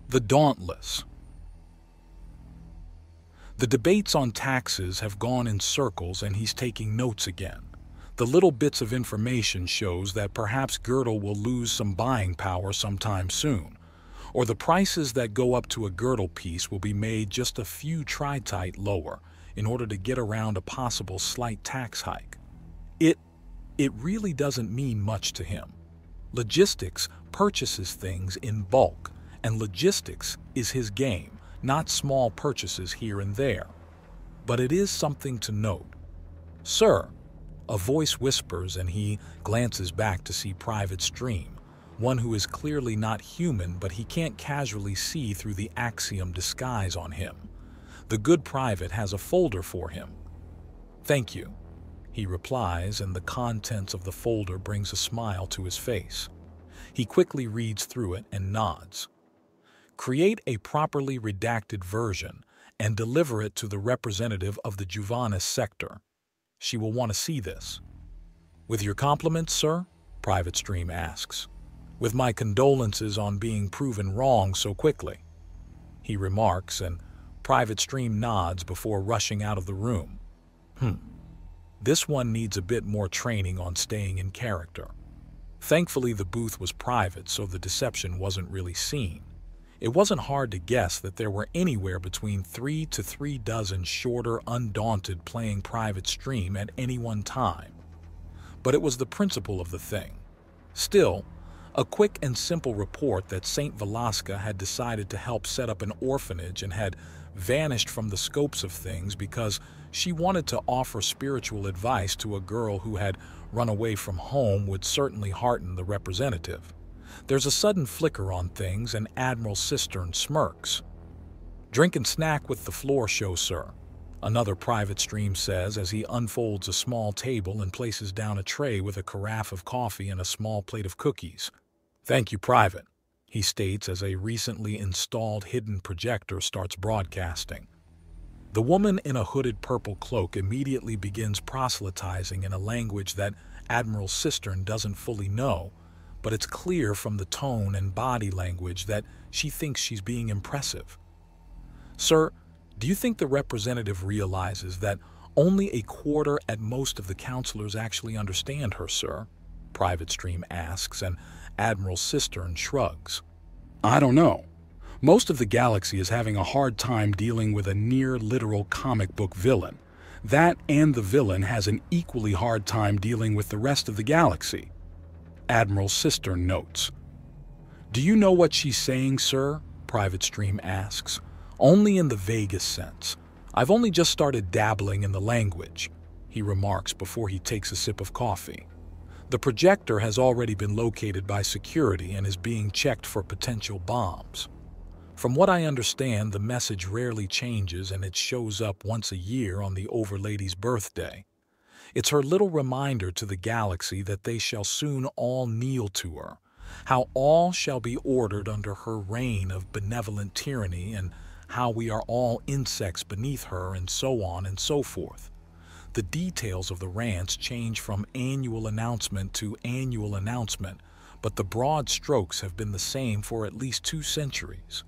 The Dauntless. The debates on taxes have gone in circles and he's taking notes again. The little bits of information shows that perhaps Girdle will lose some buying power sometime soon, or the prices that go up to a Girdle piece will be made just a few tritite lower in order to get around a possible slight tax hike. It really doesn't mean much to him. Logistics purchases things in bulk, and logistics is his game, not small purchases here and there. But it is something to note. "Sir," a voice whispers, and he glances back to see Private Stream, one who is clearly not human, but he can't casually see through the Axiom disguise on him. The good private has a folder for him. "Thank you," he replies, and the contents of the folder brings a smile to his face. He quickly reads through it and nods. "Create a properly redacted version and deliver it to the representative of the Juvanis sector. She will want to see this." "With your compliments, sir?" Private Stream asks. "With my condolences on being proven wrong so quickly," he remarks, and Private Stream nods before rushing out of the room. This one needs a bit more training on staying in character. Thankfully, the booth was private, so the deception wasn't really seen. It wasn't hard to guess that there were anywhere between 3 to 3 dozen shorter, undaunted playing Private Stream at any one time. But it was the principle of the thing. Still, a quick and simple report that St. Velasca had decided to help set up an orphanage and had vanished from the scopes of things because she wanted to offer spiritual advice to a girl who had run away from home would certainly hearten the representative. There's a sudden flicker on things, and Admiral Cistern smirks. "Drink and snack with the floor show, sir," another Private Stream says as he unfolds a small table and places down a tray with a carafe of coffee and a small plate of cookies. "Thank you, Private," he states as a recently installed hidden projector starts broadcasting. The woman in a hooded purple cloak immediately begins proselytizing in a language that Admiral Cistern doesn't fully know, but it's clear from the tone and body language that she thinks she's being impressive. "Sir, do you think the representative realizes that only a quarter at most of the counselors actually understand her, sir?" Private Stream asks, and Admiral Cistern shrugs. "I don't know. Most of the galaxy is having a hard time dealing with a near-literal comic book villain. That and the villain has an equally hard time dealing with the rest of the galaxy," Admiral Cistern notes. "Do you know what she's saying, sir?" Private Stream asks. "Only in the vaguest sense. I've only just started dabbling in the language," he remarks before he takes a sip of coffee. "The projector has already been located by security and is being checked for potential bombs. From what I understand, the message rarely changes and it shows up once a year on the Overlady's birthday. It's her little reminder to the galaxy that they shall soon all kneel to her, how all shall be ordered under her reign of benevolent tyranny, and how we are all insects beneath her, and so on and so forth. The details of the rants change from annual announcement to annual announcement, but the broad strokes have been the same for at least 2 centuries.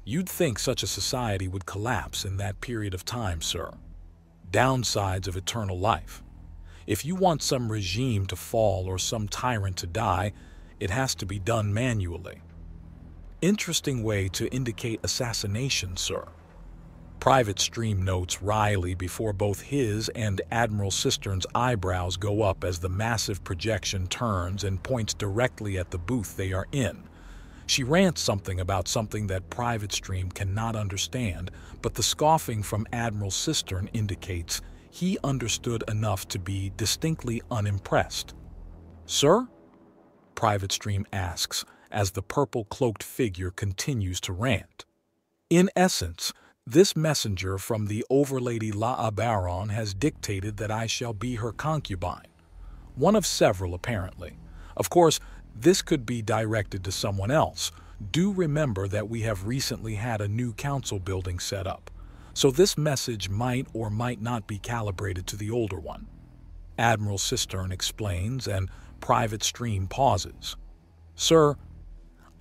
You'd think such a society would collapse in that period of time, sir. Downsides of eternal life. If you want some regime to fall or some tyrant to die, it has to be done manually. Interesting way to indicate assassination, sir." Private Stream notes wryly before both his and Admiral Cistern's eyebrows go up as the massive projection turns and points directly at the booth they are in. She rants something about something that Private Stream cannot understand, but the scoffing from Admiral Cistern indicates he understood enough to be distinctly unimpressed. "Sir?" Private Stream asks as the purple-cloaked figure continues to rant. "In essence, this messenger from the Overlady La Baron has dictated that I shall be her concubine. One of several, apparently. Of course, this could be directed to someone else. Do remember that we have recently had a new council building set up, so this message might or might not be calibrated to the older one," Admiral Cistern explains, and Private Stream pauses. "Sir,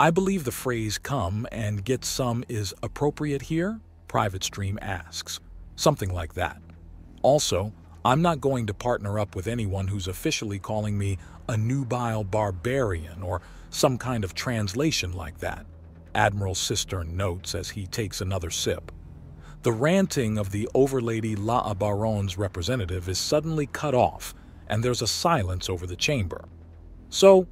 I believe the phrase "come and get some" is appropriate here, Private Stream asks. Something like that. Also, I'm not going to partner up with anyone who's officially calling me a nubile barbarian or some kind of translation like that, Admiral Cistern notes as he takes another sip. The ranting of the Overlady La Baronne's representative is suddenly cut off, and there's a silence over the chamber. So,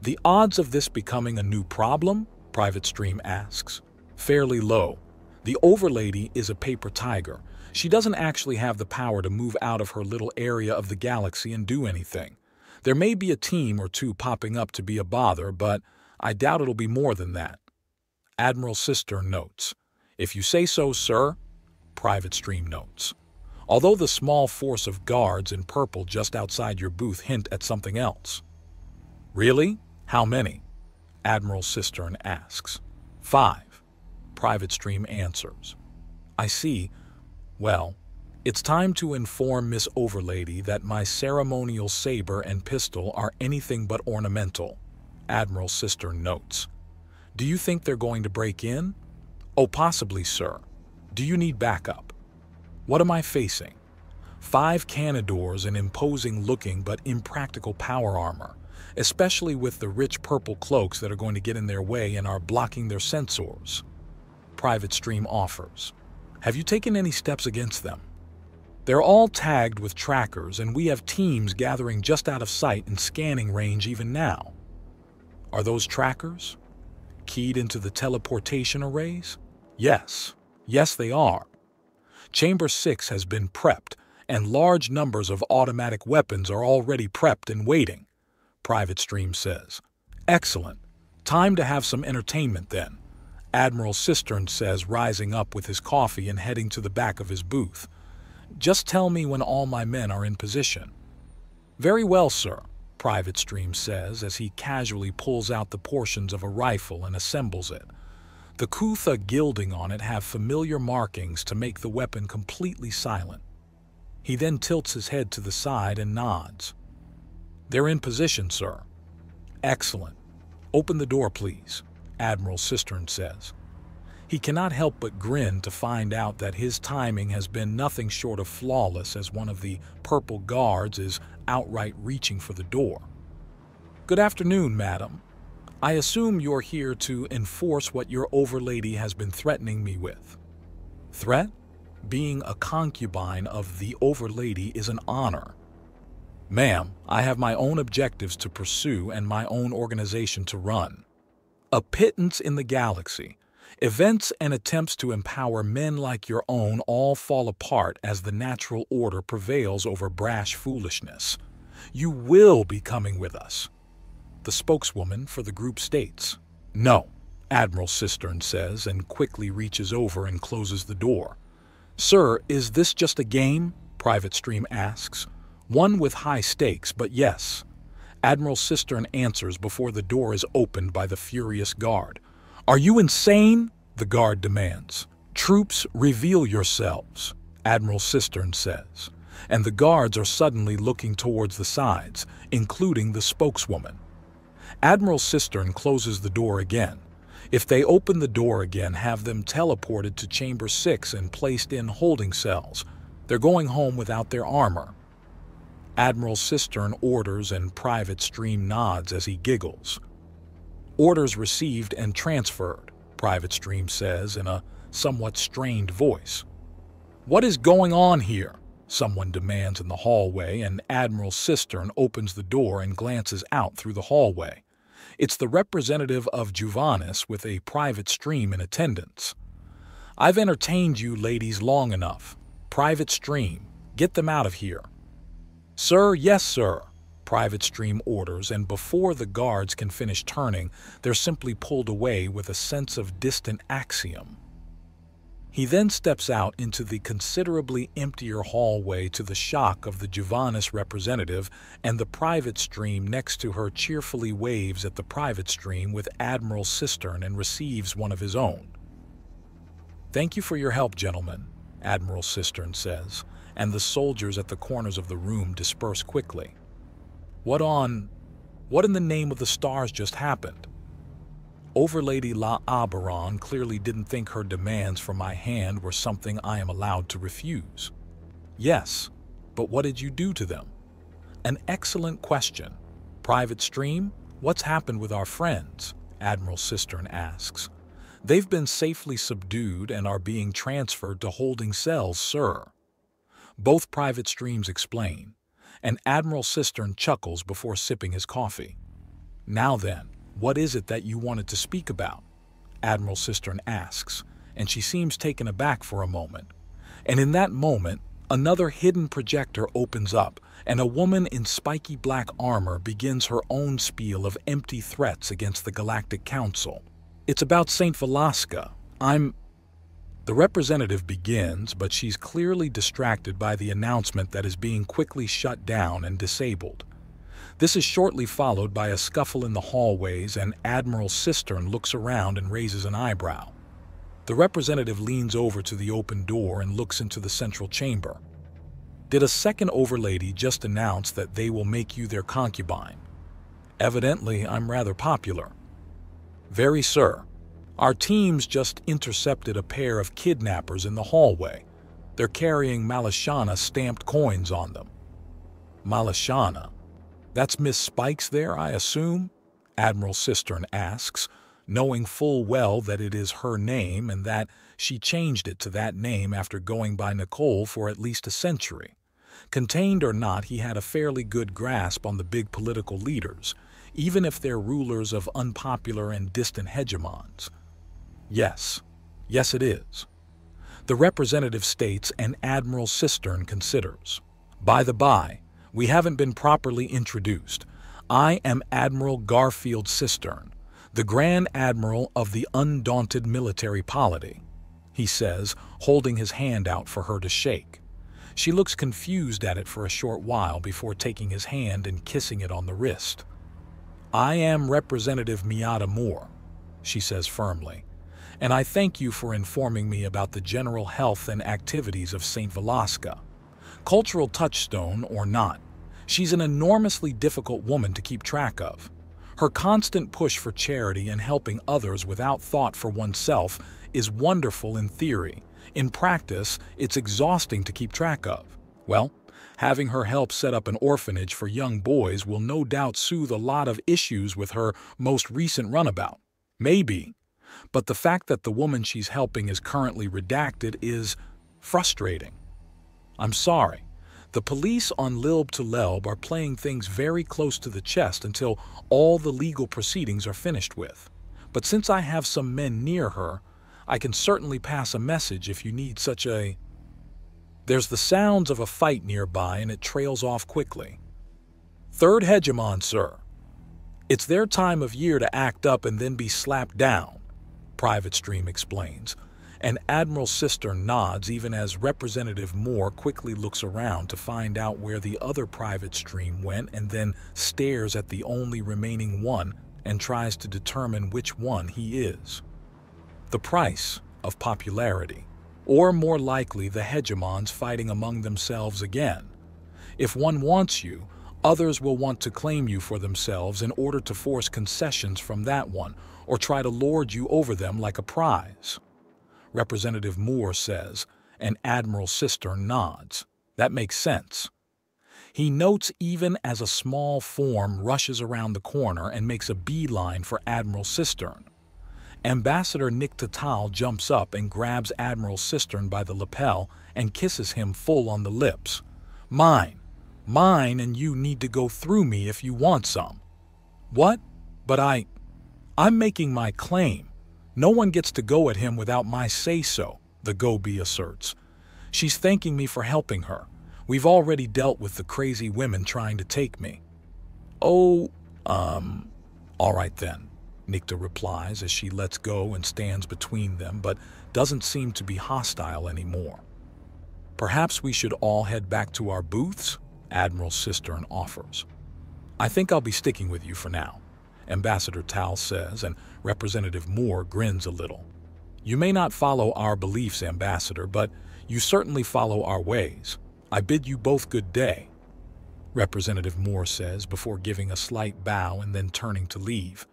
the odds of this becoming a new problem? Private Stream asks. Fairly low. The Overlady is a paper tiger. She doesn't actually have the power to move out of her little area of the galaxy and do anything. There may be a team or two popping up to be a bother, but I doubt it'll be more than that. Admiral Cistern notes. If you say so, sir, Private Stream notes. Although the small force of guards in purple just outside your booth hint at something else. Really? How many? Admiral Cistern asks. 5. Private Stream answers. I see. Well, it's time to inform Miss Overlady that my ceremonial saber and pistol are anything but ornamental, Admiral Cistern notes. Do you think they're going to break in? Oh, possibly, sir. Do you need backup? What am I facing? 5 canidors in imposing-looking but impractical power armor, especially with the rich purple cloaks that are going to get in their way and are blocking their sensors. Private Stream offers. Have you taken any steps against them? They're all tagged with trackers, and we have teams gathering just out of sight and scanning range even now. Are those trackers keyed into the teleportation arrays? Yes. Yes, they are. Chamber 6 has been prepped, and large numbers of automatic weapons are already prepped and waiting, Private Stream says. Excellent. Time to have some entertainment then, Admiral Cistern says, rising up with his coffee and heading to the back of his booth. Just tell me when all my men are in position. Very well, sir, Private Stream says as he casually pulls out the portions of a rifle and assembles it. The Kutha gilding on it have familiar markings to make the weapon completely silent. He then tilts his head to the side and nods. They're in position, sir. Excellent. Open the door, please, Admiral Cistern says. He cannot help but grin to find out that his timing has been nothing short of flawless as one of the purple guards is outright reaching for the door. Good afternoon, madam. I assume you're here to enforce what your Overlady has been threatening me with. Threat? Being a concubine of the Overlady is an honor. Ma'am, I have my own objectives to pursue and my own organization to run. A pittance in the galaxy. Events and attempts to empower men like your own all fall apart as the natural order prevails over brash foolishness. You will be coming with us. The spokeswoman for the group states. No, Admiral Cistern says and quickly reaches over and closes the door. Sir, is this just a game? Private Stream asks. One with high stakes, but yes. Admiral Cistern answers before the door is opened by the furious guard. Are you insane? The guard demands. Troops, reveal yourselves, Admiral Cistern says, and the guards are suddenly looking towards the sides, including the spokeswoman. Admiral Cistern closes the door again. If they open the door again, have them teleported to Chamber 6 and placed in holding cells. They're going home without their armor. Admiral Cistern orders and Private Stream nods as he giggles. Orders received and transferred, Private Stream says in a somewhat strained voice. What is going on here? Someone demands in the hallway, and Admiral Cistern opens the door and glances out through the hallway. It's the representative of Juvanis with a Private Stream in attendance. I've entertained you ladies long enough. Private Stream, get them out of here. Sir, yes, sir, Private Stream orders, and before the guards can finish turning, they're simply pulled away with a sense of distant axiom. He then steps out into the considerably emptier hallway to the shock of the Juvanis representative, and the Private Stream next to her cheerfully waves at the Private Stream with Admiral Cistern and receives one of his own. Thank you for your help, gentlemen, Admiral Cistern says, and the soldiers at the corners of the room disperse quickly. What in the name of the stars just happened? Overlady La Oberon clearly didn't think her demands for my hand were something I am allowed to refuse. Yes, but what did you do to them? An excellent question. Private Stream, what's happened with our friends? Admiral Cistern asks. They've been safely subdued and are being transferred to holding cells, sir. Both Private Streams explain, and Admiral Cistern chuckles before sipping his coffee. Now then, what is it that you wanted to speak about? Admiral Cistern asks, and she seems taken aback for a moment. And in that moment, another hidden projector opens up, and a woman in spiky black armor begins her own spiel of empty threats against the Galactic Council. It's about St. Velasca. The representative begins, but she's clearly distracted by the announcement that is being quickly shut down and disabled. This is shortly followed by a scuffle in the hallways, and Admiral Cistern looks around and raises an eyebrow. The representative leans over to the open door and looks into the central chamber. Did a second overlady just announce that they will make you their concubine? Evidently, I'm rather popular. Very, sir. Our teams just intercepted a pair of kidnappers in the hallway. They're carrying Malashana stamped coins on them. Malashana? That's Miss Spikes there, I assume? Admiral Cistern asks, knowing full well that it is her name and that she changed it to that name after going by Nicole for at least a century. Contained or not, he had a fairly good grasp on the big political leaders, even if they're rulers of unpopular and distant hegemons. Yes, it is. The representative states, and Admiral Cistern considers. By the by, we haven't been properly introduced. I am Admiral Garfield Cistern, the Grand Admiral of the Undaunted Military Polity, he says, holding his hand out for her to shake. She looks confused at it for a short while before taking his hand and kissing it on the wrist. I am Representative Miata Moore, she says firmly, and I thank you for informing me about the general health and activities of St. Velasca. Cultural touchstone or not, she's an enormously difficult woman to keep track of. Her constant push for charity and helping others without thought for oneself is wonderful in theory. In practice, it's exhausting to keep track of. Well, having her help set up an orphanage for young boys will no doubt soothe a lot of issues with her most recent runabout. Maybe. But the fact that the woman she's helping is currently redacted is frustrating. I'm sorry. The police on Lilb to Lelb are playing things very close to the chest until all the legal proceedings are finished with. But since I have some men near her, I can certainly pass a message if you need such a... There's the sounds of a fight nearby, and it trails off quickly. Third hegemon, sir. It's their time of year to act up and then be slapped down, Private Stream explains, and Admiral Cistern nods even as Representative Moore quickly looks around to find out where the other Private Stream went and then stares at the only remaining one and tries to determine which one he is. The price of popularity, or more likely the hegemons fighting among themselves again. If one wants you, others will want to claim you for themselves in order to force concessions from that one, or try to lord you over them like a prize. Representative Moore says, and Admiral Cistern nods. That makes sense. He notes even as a small form rushes around the corner and makes a beeline for Admiral Cistern. Ambassador Nick Tatal jumps up and grabs Admiral Cistern by the lapel and kisses him full on the lips. Mine, and you need to go through me if you want some. What? But I'm making my claim. No one gets to go at him without my say-so, the Gobi asserts. She's thanking me for helping her. We've already dealt with the crazy women trying to take me. Oh, all right then, Nikta replies as she lets go and stands between them, but doesn't seem to be hostile anymore. Perhaps we should all head back to our booths, Admiral Cistern offers. I think I'll be sticking with you for now, Ambassador Tal says, and Representative Moore grins a little. You may not follow our beliefs, Ambassador, but you certainly follow our ways. I bid you both good day, Representative Moore says before giving a slight bow and then turning to leave.